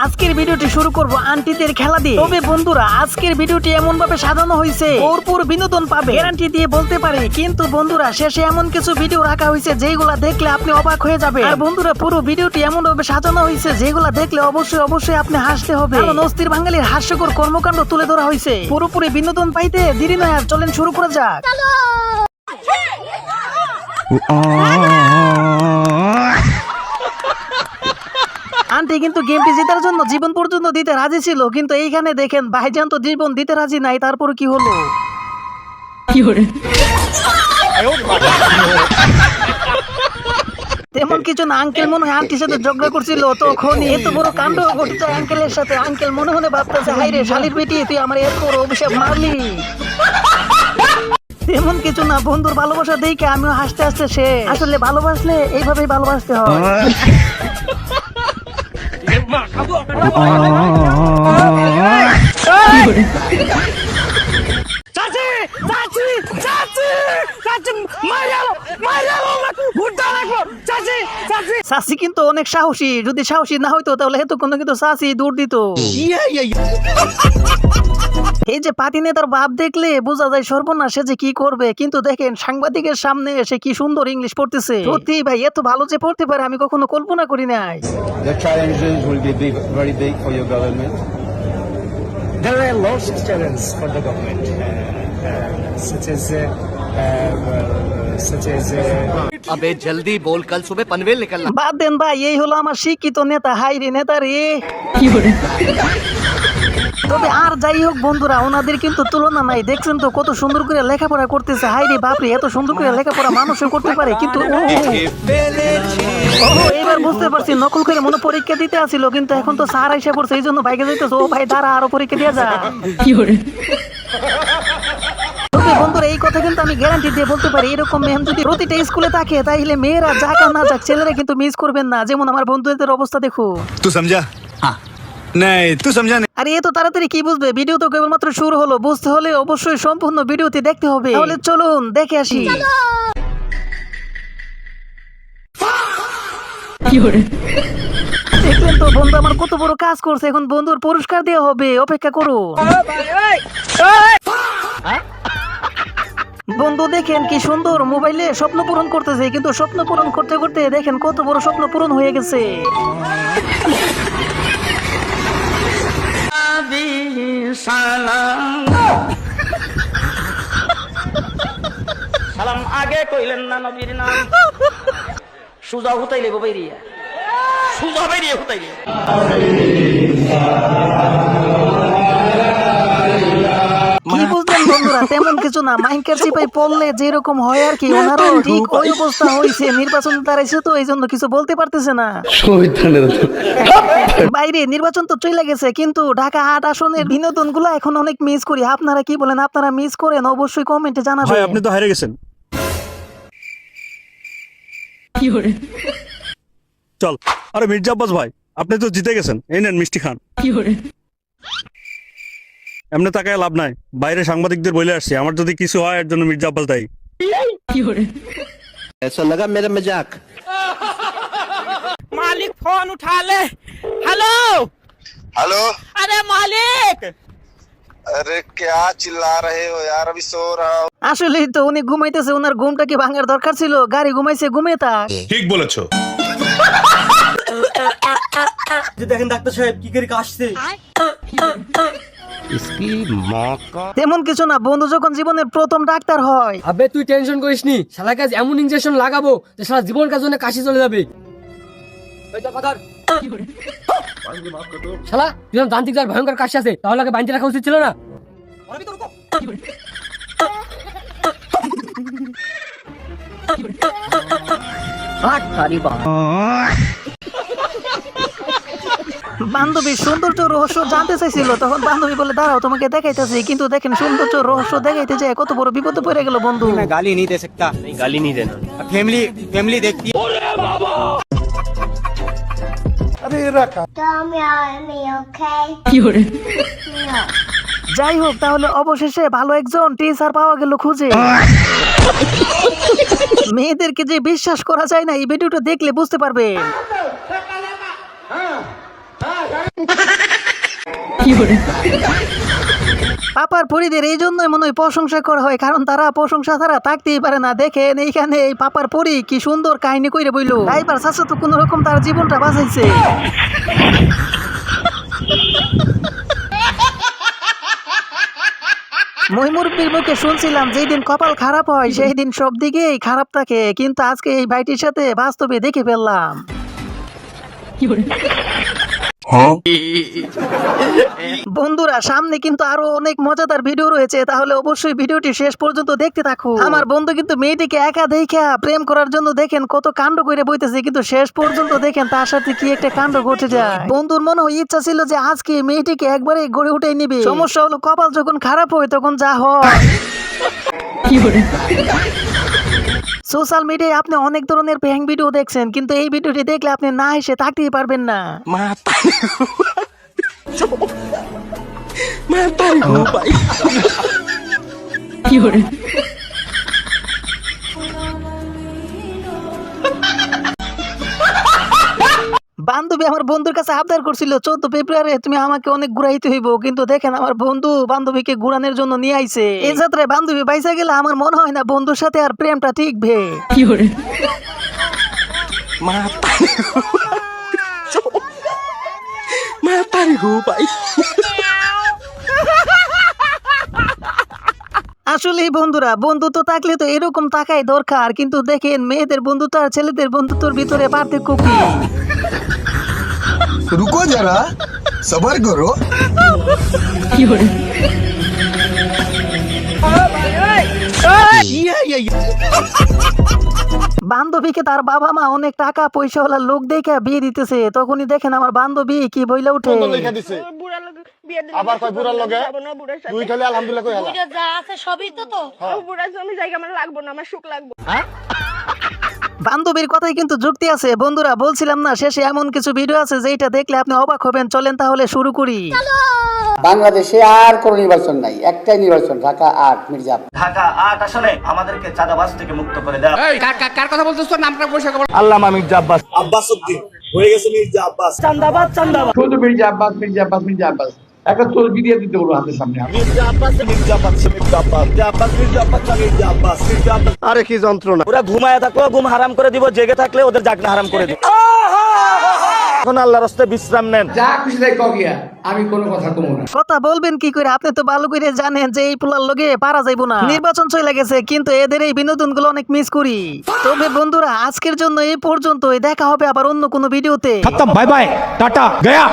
আজকের ভিডিওটি শুরু করব আন্টিদের খেলা দিয়ে। তবে বন্ধুরা আজকের ভিডিওটি এমন ভাবে সাজানো হয়েছে ভরপুর বিনোদন পাবে গ্যারান্টি দিয়ে বলতে পারি। কিন্তু বন্ধুরা শেষে এমন কিছু ভিডিও রাখা হয়েছে যেগুলা দেখলে আপনি অবাক হয়ে যাবে। আর বন্ধুরা পুরো ভিডিওটি এমন ভাবে সাজানো হয়েছে যেগুলা দেখলে অবশ্যই আপনি হাসতে হবে। কারণ অস্থির বাঙালির হাস্যকর কর্মকাণ্ড তুলে ধরা হয়েছে। পুরোপুরি বিনোদন পাইতে দেরি নয়, আর চলেন শুরু করা যাক। আন্টি কিন্তু গেমটি জেতার জন্য জীবন পর্যন্ত দিতে রাজি ছিল, কিন্তু এইখানে দেখেন ভাইজান তো জীবন দিতে রাজি নাই। তারপর কি হলো? তেমন কিছু না, আঙ্কেল মনে হয় আন্টির সাথে ঝগড়া করছিল, তখন এত বড় কাণ্ড ঘটছে আঙ্কেলের সাথে। আঙ্কেল মনে মনে ভাবতেছে, হাই রে শালির বেটি, তুই আমার এত বড় অভিশাপ মারলি। তেমন কিছু না, বন্ধুর ভালোবাসা দেখে আমিও হাসতে হাসতে সে আসলে ভালোবাসলে এইভাবেই ভালোবাসতে হয়। চাচি কিন্তু অনেক সাহসী, যদি সাহসী না হইতো তাহলে এতক্ষণ কিন্তু চাচি দৌড় দিত। এই যে পাতি নেতার ভাব দেখলে বোঝা যায় সর্বনাশ সে যে কি করবে। কিন্তু দেখেন সাংবাদিকের সামনে এসে কি সুন্দর ইংলিশ পড়তেছে। সত্যি ভাই এত ভালো যে পড়তে পারে আমি কখনো কল্পনা করি নাই। The challenges will be very big for your government. There are lots of challenges for the government, such as अबे जल्दी बोल, कल सुबह पनवेल निकलना। বাদ দেন ভাই, এই হলো আমার শিক্ষিত নেতা। হাই রে নেতা রে। তবে আর যাই হোক বন্ধুরা, ওনাদের কিন্তু তুলনা নাই। দেখছেন তো কত সুন্দর করে লেখাপড়া করতেছে। হাই রে বাপরে, এত সুন্দর করে লেখাপড়া মানুষও করতে পারে। কিন্তু এবার বুঝতে পারছি নকল করে মনে পরীক্ষা দিতে আসছিল, কিন্তু এখন তো স্যার এসে পড়ছে, এই জন্য বাইকে যাইতেছে। ও ভাই দাঁড়া, আরো পরীক্ষা দিয়ে যা। তবে বন্ধুরা এই কথা কিন্তু আমি গ্যারান্টি দিয়ে বলতে পারি, এরকম ম্যাম যদি প্রতিটা স্কুলে থাকে তাহলে মেয়েরা যাক আর না যাক ছেলেরা কিন্তু মিস করবেন না। যেমন আমার বন্ধুদের অবস্থা দেখো। तू समझा? हाँ नहीं तू समझा नहीं। আরে এত তাড়াতাড়ি কি বুঝবে? ভিডিও তো কেবলমাত্র শুরু হলো। বুঝতে হলে অবশ্যই সম্পূর্ণ ভিডিওটি দেখতে হবে। তাহলে চলুন দেখে আসি। দেখলেন তো বন্ধু আমার কত বড় কাজ করছে। এখন বন্ধুর পুরস্কার দেওয়া হবে, অপেক্ষা করো। বন্ধু দেখেন কি সুন্দর মোবাইলে স্বপ্ন পূরণ করতেছে, কিন্তু স্বপ্ন পূরণ করতে করতে দেখেন কত বড় স্বপ্ন পূরণ হয়ে গেছে। সালাম আগে কইলেন না নবীর নাম। সুজা হুতাইলে বাইরিয়া, সুজা বাইরিয়া হুতাইলে। কি বুঝলেন বন্ধুরা? তেমন কিছু না, মাইকের চিপাই পড়লে যেরকম হয় আর কি, ওনারও ঠিক ওই অবস্থা হয়েছে। নির্বাচন দাঁড়াইছে তো এই জন্য কিছু বলতে পারতেছে না। বাইরে নির্বাচন তো চলে গেছে, কিন্তু ঢাকা ৮ আসনের বিনোদন গুলো এখন অনেক মিস করি। আপনারা কি বলেন? আপনারা মিস করেন? অবশ্যই কমেন্টে জানাবেন। ভাই আপনি তো হেরে গেছেন। চল, আরে মির্জা আব্বাস ভাই আপনি তো জিতে গেছেন, এই নেন মিষ্টি খান। এমনি তাকায় লাভ নাই, বাইরে সাংবাদিকদের বলে আসছি আমার যদি কিছু হয় এর জন্য মির্জা আব্বাস দায়ী। ऐसा लगा मेरा मजाक। मालिक फोन उठा ले। Hello hello. अरे मालिक, अरे क्या चिल्ला रहे हो यार, अभी सो रहा हूँ। আসলেই তো উনি ঘুমাইতেছে, ওনার ঘুমটা কি ভাঙার দরকার ছিল? গাড়ি ঘুমাইছে, ঘুমিয়ে থাক। ঠিক বলেছো। দেখেন ডাক্তার সাহেব কি করে কাশছে। তেমন কিছু না, বন্ধু যখন জীবনের প্রথম ডাক্তার হয়। আবে তুই টেনশন করিস নি, শালা কাজ এমন ইনজেকশন লাগাবো যে শালা জীবন কাজ জন্য কাশি চলে যাবে। শালা তুই যান্ত্রিক যার ভয়ঙ্কর কাশি আছে, তাহলে আগে বাইন্দে রাখা উচিত ছিল না। বান্ধবী সৌন্দর্য রহস্য জানতে চাইছিল, তখন বান্ধবী বলে দাঁড়াও তোমাকে দেখাইতেছি। কিন্তু দেখেন সৌন্দর্য রহস্য দেখাইতে যায় কত বড় বিপদে পড়ে গেল বন্ধু। मैं गाली नहीं दे सकता। नहीं गाली नहीं देना। फैमिली देखती है। যাই হোক, তাহলে অবশেষে ভালো একজন টিচার পাওয়া গেল খুঁজে। মেয়েদেরকে যে বিশ্বাস করা যায় না, এই ভিডিওটা দেখলে বুঝতে পারবে। পাপার পরীদের এই জন্যই মনে হয় প্রশংসা করা হয়, কারণ তারা প্রশংসা ছাড়া থাকতেই পারে না। দেখেন এইখানে এই পাপার পরী কি সুন্দর কাহিনী কইরে বইলো, ড্রাইভার চাচা তো কোন রকম তার জীবনটা বাঁচাইছে। মই মুরব্বির মুখে শুনছিলাম যেই দিন কপাল খারাপ হয় সেই দিন সব দিকেই খারাপ থাকে, কিন্তু আজকে এই ভাইটির সাথে বাস্তবে দেখে ফেললাম। বন্ধুরা সামনে কিন্তু আরো অনেক মজাদার ভিডিও রয়েছে, তাহলে অবশ্যই ভিডিওটি শেষ পর্যন্ত দেখতে থাকুন। আমার বন্ধু কিন্তু মেয়েটিকে একা দেখা প্রেম করার জন্য দেখেন কত কাণ্ড করে বইতেছে, কিন্তু শেষ পর্যন্ত দেখেন তার সাথে কি একটা কাণ্ড ঘটে যায়। বন্ধুর মনে হয় ইচ্ছা ছিল যে আজকে মেয়েটিকে একবারে গড়ে উঠে নিবে, সমস্যা হলো কপাল যখন খারাপ হয় তখন যা হয়। সোশ্যাল মিডিয়ায় আপনি অনেক ধরনের প্র্যাঙ্ক ভিডিও দেখছেন, কিন্তু এই ভিডিওটি দেখলে আপনি না এসে থাকতেই পারবেন না। বান্ধবী আমার বন্ধুর কাছে আবদার করছিল 14 ফেব্রুয়ারি তুমি আমাকে অনেক ঘুরাইতে হইব, কিন্তু দেখেন আমার বন্ধু বান্ধবীকে ঘুরানোর জন্য নিয়ে আইছে। এই যাত্রায় বান্ধবী বাইসা গেলে আমার মনে হয় না বন্ধুর সাথে আর প্রেমটা টিকবে। আসলেই বন্ধুরা বন্ধুত্ব থাকলে তো এরকম থাকাই দরকার, কিন্তু দেখেন মেয়েদের বন্ধুত্ব আর ছেলেদের বন্ধুত্বের ভিতরে পার্থক্য কি। रुको जरा सबर करो। বান্ধবীকে তার বাবা মা অনেক টাকা পয়সাওয়ালা লোক দেখে বিয়ে দিতেছে, তখনই দেখেন আমার বান্ধবী কি বইলা উঠে, আবার কয় বুড়ার লগে দুই খালি আলহামদুলিল্লাহ কই হালা যা আছে সবই তো বুড়া জমি জায়গা আমার লাগবো না, আমার সুখ লাগবে। বান্ধবীর কথাই কিন্তু যুক্তি আছে। বন্ধুরা বলছিলাম না শেষে এমন কিছু ভিডিও আছে যেটা দেখলে আপনি অবাক হবেন। চলেন তাহলে শুরু করি। বাংলাদেশে আর কোনো নির্বাচন নাই, একটাই নির্বাচন, ঢাকা 8 মির্জাপুর। ঢাকা 8 আসনে আমাদেরকে চাঁদাবাজ থেকে মুক্ত করে দাও। কার কথা বলতেছ তোর নামটা পয়সা খবর। আল্লামা মির্জা আব্বাস। আব্বাস উদ্দিন হয়ে গেছে মির্জা আব্বাস। চাঁদাবাজ চাঁদাবাজ। শুধু মির্জা আব্বাস মির্জা আব্বাস মির্জা আব্বাস একটা তলবি দিয়ে দিতে বলো হাতের সামনে। মির্জা আব্বাস মির্জা আব্বাস মির্জা আব্বাস মির্জা আব্বাস মির্জা আব্বাস মির্জা আব্বাস মির্জা আব্বাস। अरे की যন্ত্রণা। ওরা ঘুমায় থাকলে ঘুম হারাম করে দিব, জেগে থাকলে ওদের জাগনা হারাম করে দিব। এখন আল্লাহর রাস্তায় বিশ্রাম নেন। যা খুশি তাই কগিয়া, আমি কোনো কথা কমু না। কথা বলবেন কি করে, আপনি তো ভালো করে জানেন যে এই পোলার লগে পারা যাইবো না। নির্বাচন চলে গেছে, কিন্তু এদের এই বিনোদন গুলো অনেক মিস করি। তবে বন্ধুরা আজকের জন্য এই পর্যন্তই, দেখা হবে আবার অন্য কোনো ভিডিওতে। Bye bye tata Gaya.